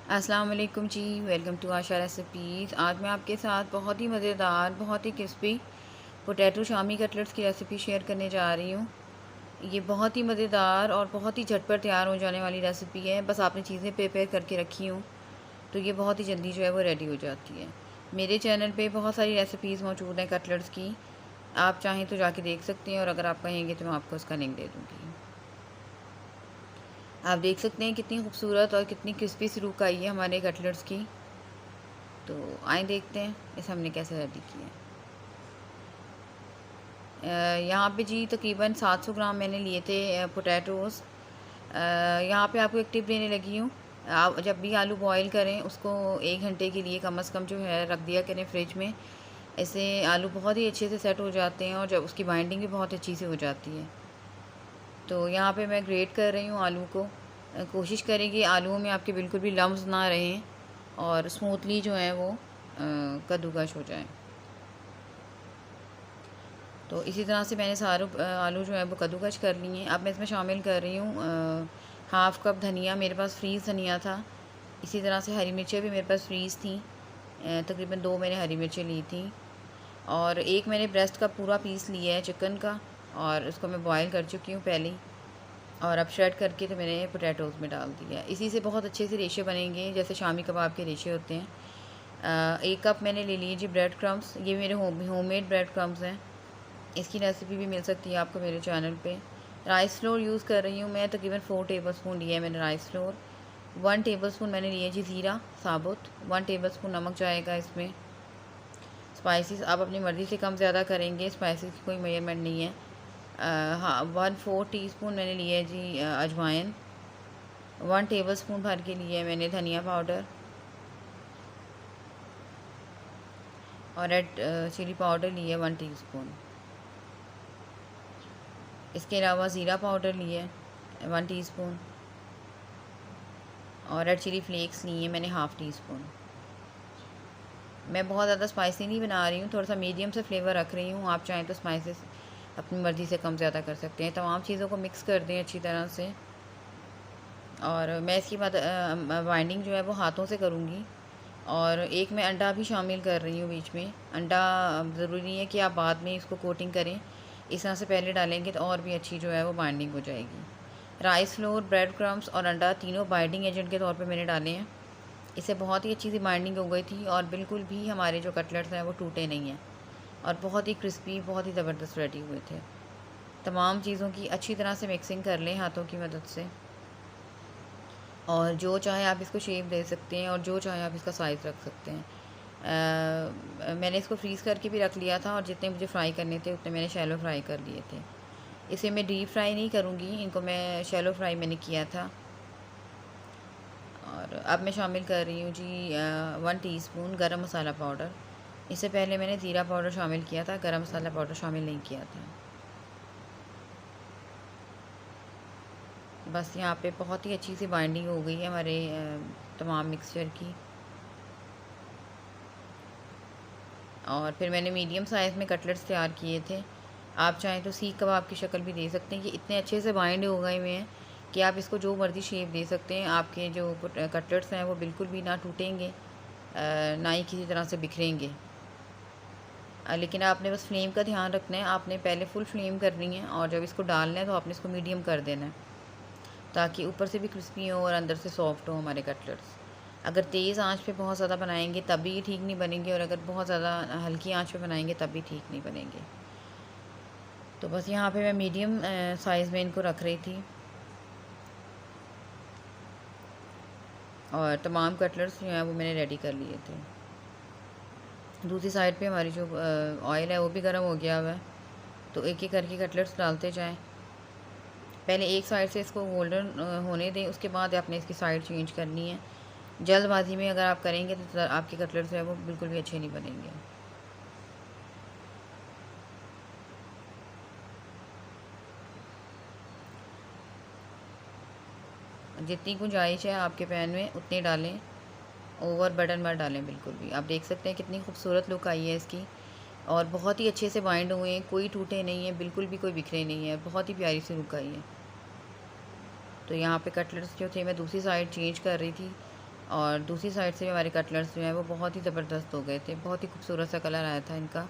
अस्सलाम वालेकुम जी। Welcome to Asha recipes. आज मैं आपके साथ बहुत ही मज़ेदार, बहुत ही क्रिस्पी पोटैटो शामी कटलेट्स की रेसिपी शेयर करने जा रही हूँ। ये बहुत ही मज़ेदार और बहुत ही झटपट तैयार हो जाने वाली रेसिपी है। बस आपने चीज़ें प्रिपेयर करके रखी हूँ तो ये बहुत ही जल्दी जो है वो रेडी हो जाती है। मेरे चैनल पे बहुत सारी रेसिपीज़ मौजूद हैं कटलेट्स की, आप चाहें तो जाके देख सकते हैं और अगर आप कहेंगे तो मैं आपको उसका लिंक दे दूँगी। आप देख सकते हैं कितनी खूबसूरत और कितनी क्रिस्पी सी लुक आई है हमारे कटलेट्स की। तो आए देखते हैं इसे हमने कैसे रेडी किया है। यहाँ पे जी तकरीबन 700 ग्राम मैंने लिए थे पोटैटोज़। यहाँ पे आपको एक टिप देने लगी हूँ। आप जब भी आलू बॉईल करें उसको 1 घंटे के लिए कम से कम जो है रख दिया करें फ्रिज में। ऐसे आलू बहुत ही अच्छे से सेट हो जाते हैं और जब उसकी बाइंडिंग भी बहुत अच्छी से हो जाती है। तो यहाँ पे मैं ग्रेट कर रही हूँ आलू को। कोशिश करें कि आलूओं में आपके बिल्कुल भी लम्स ना रहें और स्मूथली जो है वो कद्दूकश हो जाए। तो इसी तरह से मैंने सारे आलू जो है वो कद्दूकश कर लिए हैं। अब मैं इसमें शामिल कर रही हूँ हाफ़ कप धनिया। मेरे पास फ्रीज़ धनिया था। इसी तरह से हरी मिर्चें भी मेरे पास फ्रीज़ थी। तकरीबन 2 मैंने हरी मिर्चें ली थी और एक मैंने ब्रेस्ट का पूरा पीस लिया है चिकन का और उसको मैं बॉयल कर चुकी हूँ पहले ही। और अब श्रेड करके तो मैंने पोटैटोज़ में डाल दिया। इसी से बहुत अच्छे से रेशे बनेंगे जैसे शामी कबाब के रेशे होते हैं। 1 कप मैंने ले लिए जी ब्रेड क्रम्स। ये मेरे होममेड ब्रेड क्रम्स हैं। इसकी रेसिपी भी मिल सकती है आपको मेरे चैनल पे। राइस फ्लोर यूज़ कर रही हूँ मैं, तकरीबन 4 टेबलस्पून लिया है मैंने राइस फ्लोर। 1 टेबलस्पून मैंने लिए जी ज़ीरा साबुत। 1 टेबलस्पून नमक जाएगा इसमें। स्पाइसेस आप अपनी मर्ज़ी से कम ज़्यादा करेंगे, स्पाइसेस की कोई मेजरमेंट नहीं है। हाँ 1/4 टीस्पून मैंने लिया है जी अजवाइन। 1 टेबलस्पून भर के लिए मैंने धनिया पाउडर और रेड चिली पाउडर लिया 1 टीस्पून। इसके अलावा ज़ीरा पाउडर लिए 1 टीस्पून और रेड चिली फ्लेक्स लिए मैंने हाफ़ टी स्पून। मैं बहुत ज़्यादा स्पाइसी नहीं बना रही हूँ, थोड़ा सा मीडियम से फ्लेवर रख रही हूँ। आप चाहें तो स्पाइसेस अपनी मर्ज़ी से कम ज़्यादा कर सकते हैं। तमाम चीज़ों को मिक्स कर दें अच्छी तरह से और मैं इसके बाद बाइंडिंग जो है वो हाथों से करूँगी। और एक मैं अंडा भी शामिल कर रही हूँ बीच में। अंडा ज़रूरी नहीं है कि आप बाद में इसको कोटिंग करें, इस तरह से पहले डालेंगे तो और भी अच्छी जो है वो बाइंडिंग हो जाएगी। राइस फ्लोर, ब्रेड क्रम्स और अंडा तीनों बाइंडिंग एजेंट के तौर पे मैंने डाले हैं। इससे बहुत ही अच्छी सी बाइंडिंग हो गई थी और बिल्कुल भी हमारे जो कटलेट्स हैं वो टूटे नहीं हैं और बहुत ही क्रिस्पी, बहुत ही ज़बरदस्त रेडी हुए थे। तमाम चीज़ों की अच्छी तरह से मिक्सिंग कर लें हाथों की मदद से और जो चाहे आप इसको शेप दे सकते हैं और जो चाहे आप इसका साइज़ रख सकते हैं। मैंने इसको फ्रीज़ करके भी रख लिया था और जितने मुझे फ्राई करने थे उतने मैंने शैलो फ्राई कर लिए थे। इसे मैं डीप फ्राई नहीं करूँगी, इनको मैं शैलो फ्राई मैंने किया था। और अब मैं शामिल कर रही हूँ जी 1 टीस्पून गरम मसाला पाउडर। इससे पहले मैंने ज़ीरा पाउडर शामिल किया था, गरम मसाला पाउडर शामिल नहीं किया था। बस यहाँ पे बहुत ही अच्छी सी बाइंडिंग हो गई है हमारे तमाम मिक्सचर की। और फिर मैंने मीडियम साइज़ में कटलेट्स तैयार किए थे। आप चाहें तो सीख कबाब की शक्ल भी दे सकते हैं। ये इतने अच्छे से बाइंड हो गए हुए हैं कि आप इसको जो मर्ज़ी शेप दे सकते हैं। आपके जो कटलेट्स हैं वो बिल्कुल भी ना टूटेंगे, ना ही किसी तरह से बिखरेंगे। लेकिन आपने बस फ्लेम का ध्यान रखना है। आपने पहले फुल फ्लेम करनी है और जब इसको डालना है तो आपने इसको मीडियम कर देना है ताकि ऊपर से भी क्रिस्पी हो और अंदर से सॉफ्ट हो हमारे कटलेट्स। अगर तेज़ आंच पे बहुत ज़्यादा बनाएंगे तब भी ये ठीक नहीं बनेंगे और अगर बहुत ज़्यादा हल्की आंच पे बनाएंगे तब भी ठीक नहीं बनेंगे। तो बस यहाँ पे मैं मीडियम साइज़ में इनको रख रही थी और तमाम कटलेट्स जो हैं वो मैंने रेडी कर लिए थे। दूसरी साइड पे हमारी जो ऑयल है वो भी गर्म हो गया हुआ है, तो एक एक करके कटलेट्स डालते जाएं। पहले एक साइड से इसको गोल्डन होने दें, उसके बाद आपने इसकी साइड चेंज करनी है। जल्दबाजी में अगर आप करेंगे तो आपके कटलेट्स जो है वो बिल्कुल भी अच्छे नहीं बनेंगे। जितनी गुंजाइश है आपके पैन में उतनी डालें, ओवर बर्डन मत डालें बिल्कुल भी। आप देख सकते हैं कितनी खूबसूरत लुक आई है इसकी और बहुत ही अच्छे से बाइंड हुए हैं, कोई टूटे नहीं है, बिल्कुल भी कोई बिखरे नहीं है, बहुत ही प्यारी सी लुक आई है। तो यहाँ पे कटलेट्स जो थे मैं दूसरी साइड चेंज कर रही थी और दूसरी साइड से भी हमारे कटलेट्स जो हैं वो बहुत ही ज़बरदस्त हो गए थे, बहुत ही खूबसूरत सा कलर आया था इनका।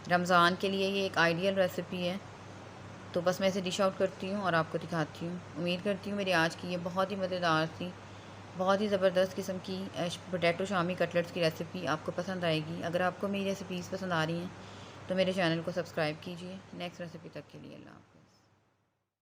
रमज़ान के लिए ये एक आइडियल रेसिपी है। तो बस मैं इसे डिश आउट करती हूँ और आपको दिखाती हूँ। उम्मीद करती हूँ मेरी आज की ये बहुत ही मज़ेदार थी, बहुत ही ज़बरदस्त किस्म की पोटैटो शामी कटलेट्स की रेसिपी आपको पसंद आएगी। अगर आपको मेरी रेसिपीज़ पसंद आ रही हैं तो मेरे चैनल को सब्सक्राइब कीजिए। नेक्स्ट रेसिपी तक के लिए अल्लाह हाफ़िज़।